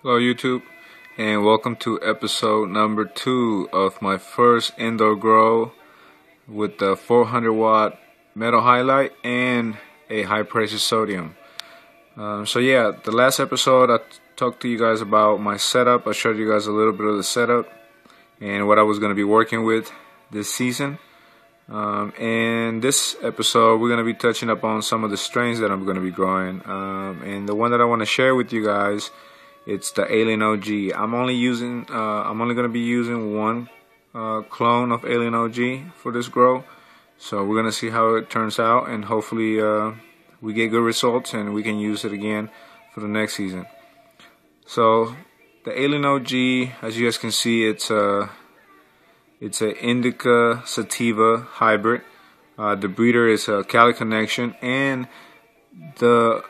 Hello YouTube, and welcome to episode number 2 of my first indoor grow with the 400 watt metal highlight and a high pressure sodium. The last episode I talked to you guys about my setup. I showed you guys a little bit of the setup and what I was going to be working with this season. And this episode we're going to be touching up on some of the strains that I'm going to be growing, and the one that I want to share with you guys, it's the Alien OG. I'm only going to be using one clone of Alien OG for this grow, so we're going to see how it turns out, and hopefully we get good results and we can use it again for the next season. So the Alien OG, as you guys can see, it's an indica sativa hybrid. The breeder is a Cali Connection, and the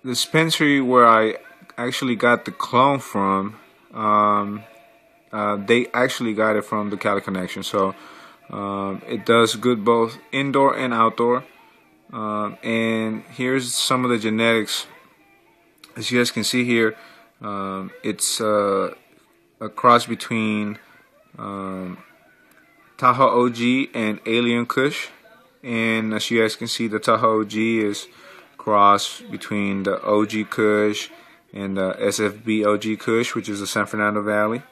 dispensary where I actually got the clone from, they actually got it from the Cali Connection. So it does good both indoor and outdoor. And here's some of the genetics. As you guys can see here, it's a cross between Tahoe OG and Alien Kush, and as you guys can see, the Tahoe OG is cross between the OG Kush and the SFB OG Kush, which is the San Fernando Valley.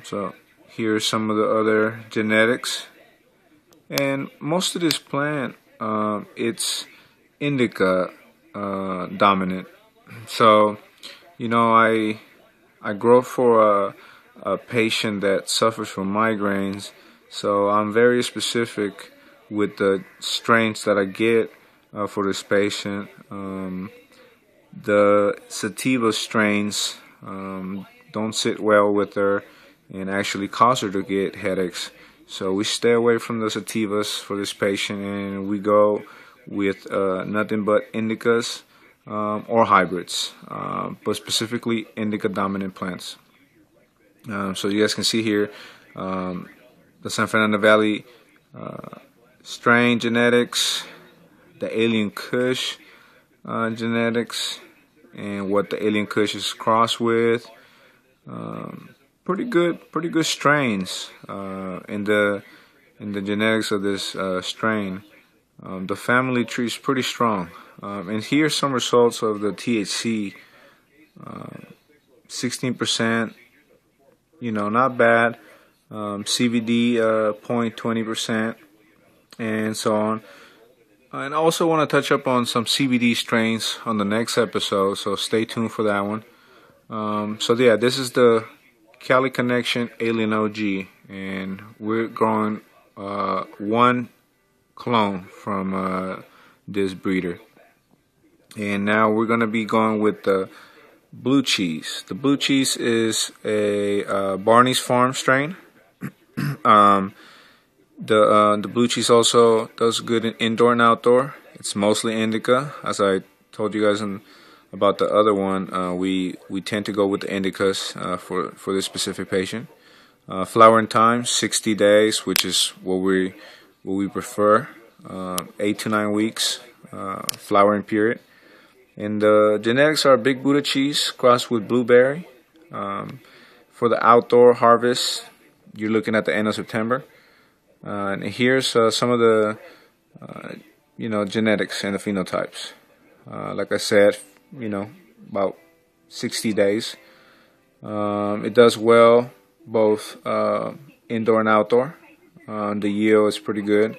So here's some of the other genetics, and most of this plant, it's indica dominant. So I grow for a patient that suffers from migraines, so I'm very specific with the strains that I get for this patient. The sativa strains don't sit well with her and actually cause her to get headaches, so we stay away from the sativas for this patient, and we go with nothing but indicas or hybrids, but specifically indica dominant plants. So you guys can see here the San Fernando Valley strain genetics, the Alien Kush genetics, and what the Alien Kush is crossed with. Pretty good strains in the genetics of this strain. The family tree is pretty strong. And here's some results of the THC. 16%. Not bad. CBD 0.20%, and so on. And I also want to touch up on some CBD strains on the next episode, so stay tuned for that one. This is the Cali Connection Alien OG, and we're growing one clone from this breeder. And now we're going to be going with the blue cheese. The blue cheese is a Barney's Farm strain. The blue cheese also does good in indoor and outdoor. It's mostly indica. As I told you guys about the other one, we tend to go with the indicas for this specific patient. Flowering time 60 days, which is what we prefer. 8 to 9 weeks flowering period. And the genetics are Big Buddha cheese crossed with blueberry. For the outdoor harvest, you're looking at the end of September. And here's some of the genetics and the phenotypes. Like I said, about 60 days. It does well both indoor and outdoor. The yield is pretty good.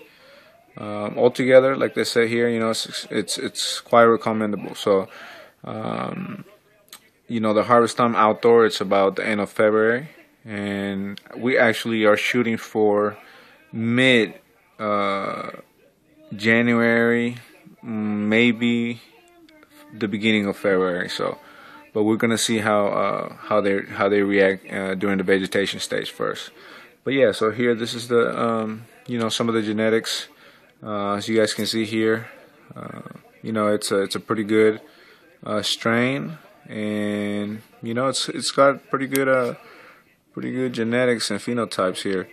Altogether, like they say here, it's quite recommendable. So, the harvest time outdoor, it's about the end of February, and we actually are shooting for mid January, maybe the beginning of February. So, but we're gonna see how they react during the vegetation stage first. But yeah, so here, this is the some of the genetics. As you guys can see here, it's a pretty good strain, and it's got pretty good genetics and phenotypes here.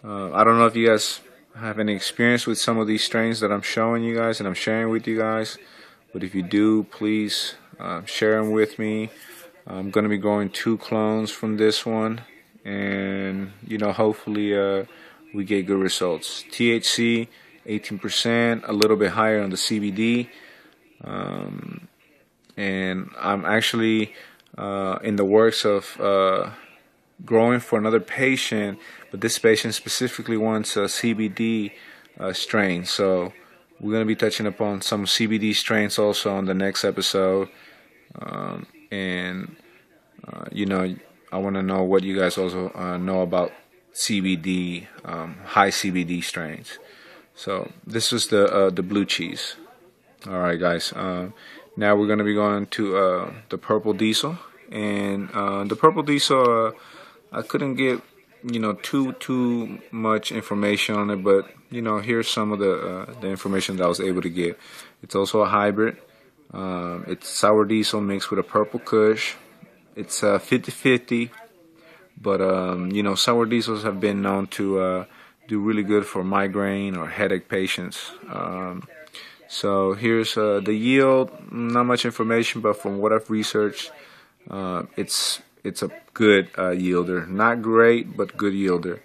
I don't know if you guys have any experience with some of these strains that I'm showing you guys and I'm sharing with you guys, but if you do, please share them with me. I'm going to be growing 2 clones from this one, and hopefully we get good results. THC 18%, a little bit higher on the CBD, and I'm actually in the works of growing for another patient, but this patient specifically wants a CBD strain, so we're going to be touching upon some CBD strains also on the next episode. And I want to know what you guys also know about CBD, high CBD strains. So this was the blue cheese. All right, guys. Now we're going to be going to the purple diesel, and the purple diesel, I couldn't get too much information on it, but here's some of the information that I was able to get. It's also a hybrid. It's sour diesel mixed with a purple kush. It's 50-50, but sour diesels have been known to do really good for migraine or headache patients. So here's the yield. Not much information, but from what I've researched, it's a good yielder. Not great, but good yielder.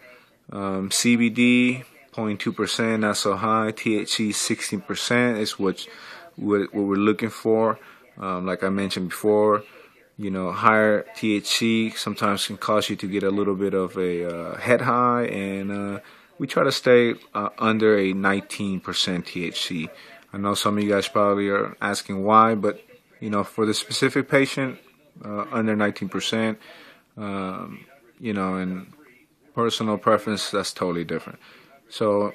CBD 0.2%, not so high. THC 16% is what we're looking for. Like I mentioned before, higher THC sometimes can cause you to get a little bit of a head high, and we try to stay under a 19% THC. I know some of you guys probably are asking why, but for the specific patient, under 19%, and personal preference, that's totally different. So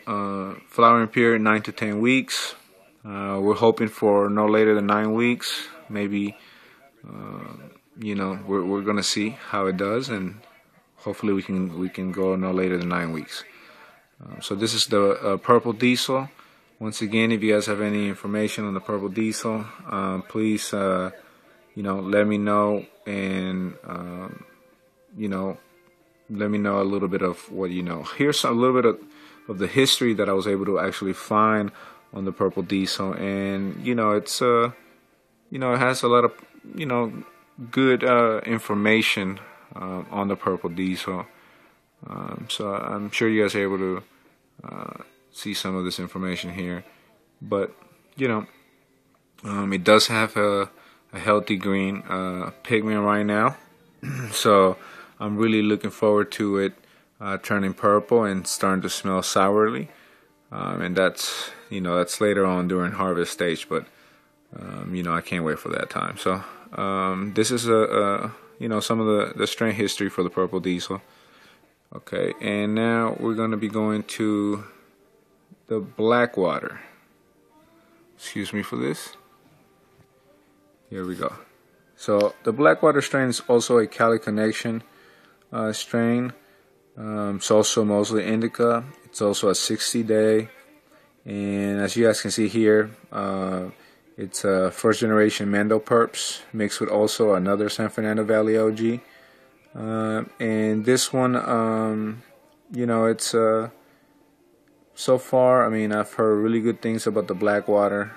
flowering period 9 to 10 weeks. We're hoping for no later than 9 weeks. Maybe we're gonna see how it does, and hopefully we can go no later than 9 weeks. So this is the purple diesel. Once again, if you guys have any information on the purple diesel, please let me know, and let me know a little bit of what you know. Here's a little bit of the history that I was able to actually find on the purple diesel, and it's it has a lot of good information on the purple diesel. So I'm sure you guys are able to see some of this information here, but it does have a healthy green pigment right now. So I'm really looking forward to it turning purple and starting to smell sourly, and that's later on during harvest stage, but I can't wait for that time. So this is some of the strain history for the purple diesel. Okay, and now we're going to be going to the Blackwater. Excuse me for this. Here we go. So the Blackwater strain is also a Cali Connection strain. It's also mostly indica. It's also a 60-day, and as you guys can see here, it's a first generation Mendo Purps mixed with also another San Fernando Valley OG. And this one, it's so far, I mean, I've heard really good things about the Blackwater.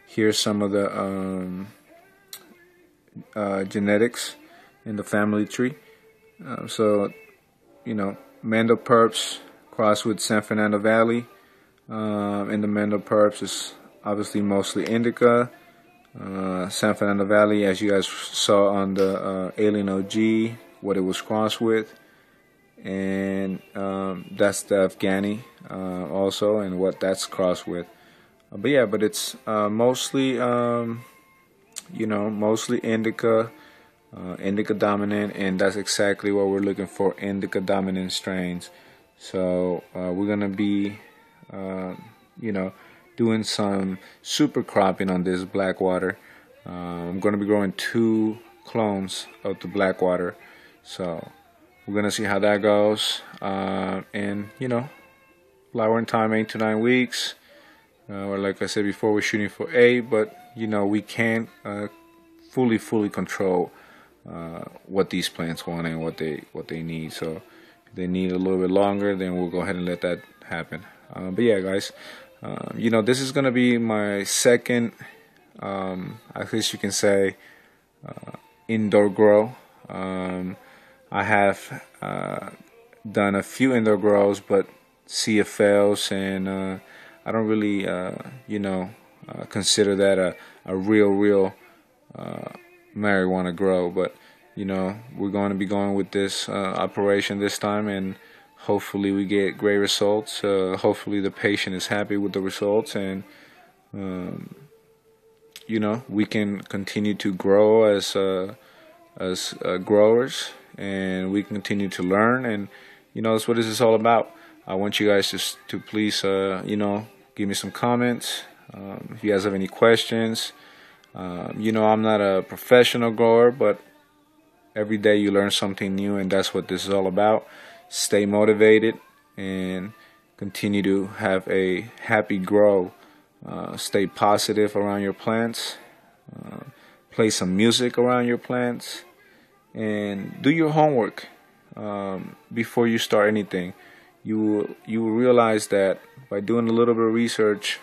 Here's some of the genetics in the family tree. So Mendo Purps crossed with San Fernando Valley. And the Mendo Purps is obviously mostly indica. San Fernando Valley, as you guys saw on the Alien OG, what it was crossed with, and that's the Afghani also, and what that's crossed with. But it's mostly mostly indica, indica dominant, and that's exactly what we're looking for, indica dominant strains. So we're gonna be doing some super cropping on this Blackwater. I'm going to be growing 2 clones of the Blackwater, so we're going to see how that goes. And flowering time 8 to 9 weeks, or like I said before, we're shooting for 8, but we can't fully control what these plants want and what they need. So if they need a little bit longer, then we'll go ahead and let that happen. But yeah, guys, this is gonna be my second, I guess you can say, indoor grow. I have done a few indoor grows, but see it fails, and I don't really, consider that a real marijuana grow. But we're going to be going with this operation this time, and hopefully we get great results. Hopefully the patient is happy with the results, and we can continue to grow as growers, and we continue to learn, and that's what this is all about. I want you guys to please give me some comments. If you guys have any questions, I'm not a professional grower, but every day you learn something new, and that's what this is all about. Stay motivated and continue to have a happy grow. Stay positive around your plants. Play some music around your plants, and do your homework before you start anything. You will realize that by doing a little bit of research,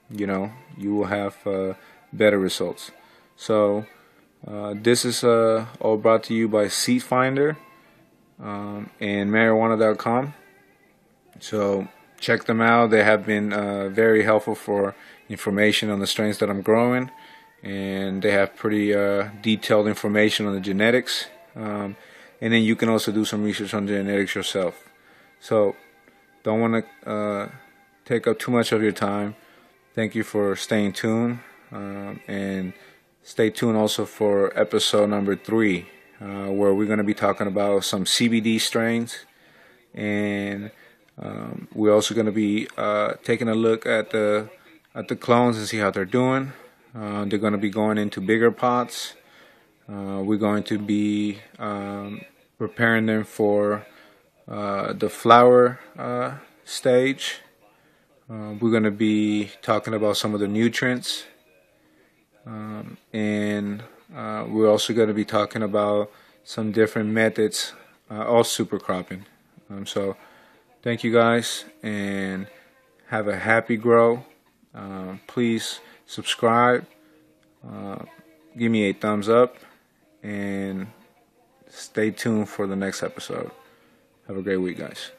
you will have better results. So this is all brought to you by Seed Finder and marijuana.com. So check them out. They have been very helpful for information on the strains that I'm growing, and they have pretty detailed information on the genetics. And then you can also do some research on genetics yourself. So don't want to take up too much of your time. Thank you for staying tuned, and stay tuned also for episode number 3, where we're going to be talking about some CBD strains, and we're also going to be taking a look at the clones and see how they're doing. They're going to be going into bigger pots. We're going to be preparing them for the flower stage. We're going to be talking about some of the nutrients, and we're also going to be talking about some different methods of super cropping. So thank you guys, and have a happy grow. Please subscribe, give me a thumbs up, and stay tuned for the next episode. Have a great week, guys.